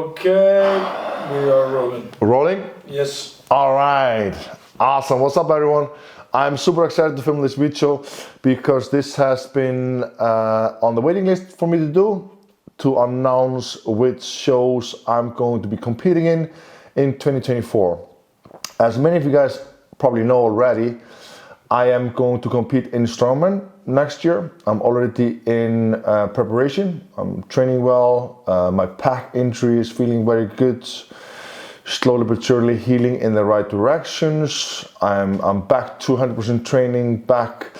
Okay, we are rolling. Rolling? Yes. All right, awesome. What's up, everyone? I'm super excited to film this video because this has been on the waiting list for me to do, to announce which shows I'm going to be competing in 2024. As many of you guys probably know already, I am going to compete in strongman next year. I'm already in preparation. I'm training well. My pec injury is feeling very good. Slowly but surely healing in the right directions. I'm back to 100% training, back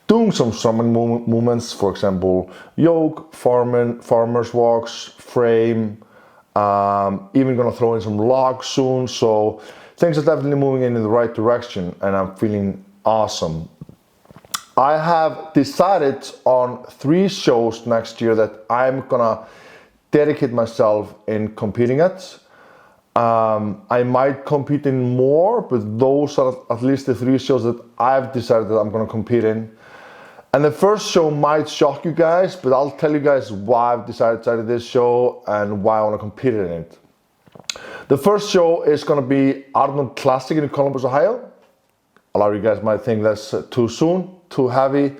doing some strongman movements, for example, yoke, farmer's walks, frame, even gonna throw in some logs soon. So things are definitely moving in the right direction and I'm feeling awesome. I have decided on 3 shows next year that I'm gonna dedicate myself in competing at. I might compete in more, but those are at least the 3 shows that I've decided that I'm gonna compete in. And the first show might shock you guys, but I'll tell you guys why I've decided this show and why I wanna compete in it. The first show is gonna be Arnold Classic in Columbus, Ohio. A lot of you guys might think that's too soon, too heavy,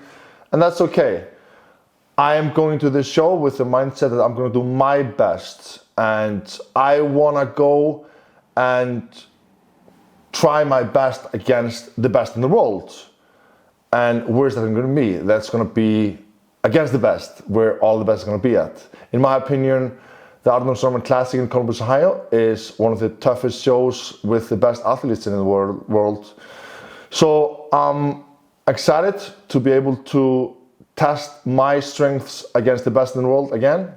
and that's okay. I am going to this show with the mindset that I'm gonna do my best, and I wanna go and try my best against the best in the world. And where's that gonna be? That's gonna be against the best, where all the best is gonna be at. In my opinion, the Arnold Classic in Columbus, Ohio is one of the toughest shows with the best athletes in the world. So I'm excited to be able to test my strengths against the best in the world again.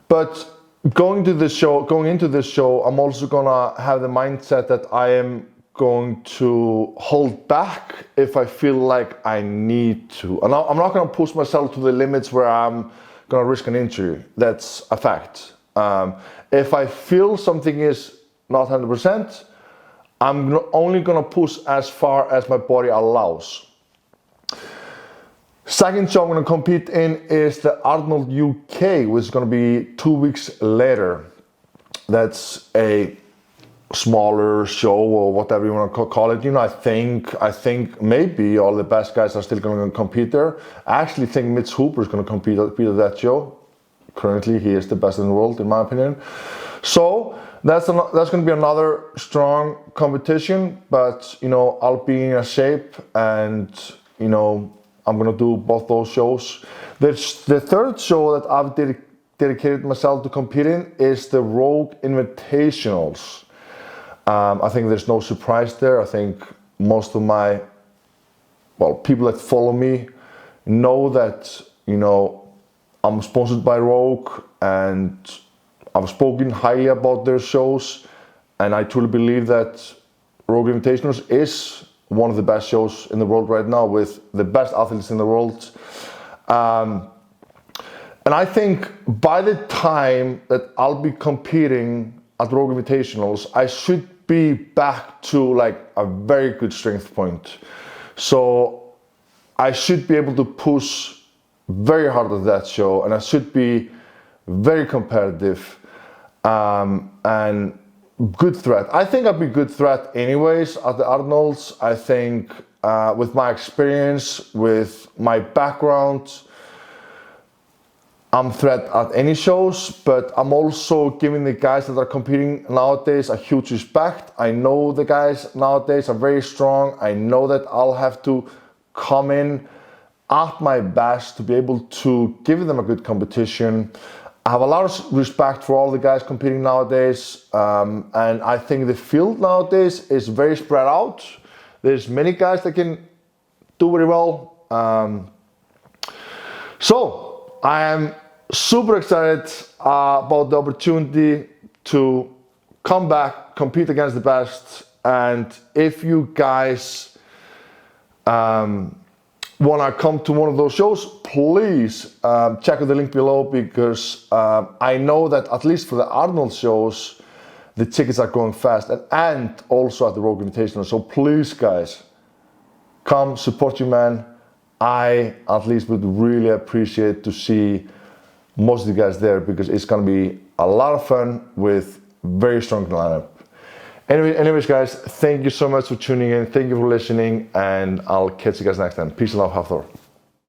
But going into this show, I'm also gonna have the mindset that I am going to hold back if I feel like I need to. And I'm not gonna push myself to the limits where I'm gonna risk an injury. That's a fact. If I feel something is not 100%, I'm only gonna push as far as my body allows. Second show I'm gonna compete in is the Arnold UK, which is gonna be 2 weeks later. That's a smaller show or whatever you wanna call it. You know, I think maybe all the best guys are still gonna compete there. I actually think Mitch Hooper is gonna compete at that show. Currently, he is the best in the world, in my opinion. So that's going to be another strong competition, but you know, I'll be in a shape and you know, I'm going to do both those shows. The third show that I've dedicated myself to compete in is the Rogue Invitationals. I think there's no surprise there. I think most of people that follow me know that, you know, I'm sponsored by Rogue and I've spoken highly about their shows, and I truly believe that Rogue Invitationals is one of the best shows in the world right now with the best athletes in the world. And I think by the time that I'll be competing at Rogue Invitationals, I should be back to like a very good strength point. So I should be able to push very hard at that show, and I should be very competitive. And good threat. I think I'd be good threat anyways at the Arnolds. I think with my experience, with my background, I'm threat at any shows, but I'm also giving the guys that are competing nowadays a huge respect. I know the guys nowadays are very strong. I know that I'll have to come in at my best to be able to give them a good competition. I have a lot of respect for all the guys competing nowadays, and I think the field nowadays is very spread out. There's many guys that can do very well. So I am super excited about the opportunity to come back, compete against the best, and if you guys want to come to one of those shows, please check out the link below, because I know that at least for the Arnold shows, the tickets are going fast, and also at the Rogue Invitational. So please guys, come support your man. I at least would really appreciate to see most of the guys there because it's gonna be a lot of fun with very strong lineup. Anyways, guys, thank you so much for tuning in. Thank you for listening, and I'll catch you guys next time. Peace and love, Hafthor.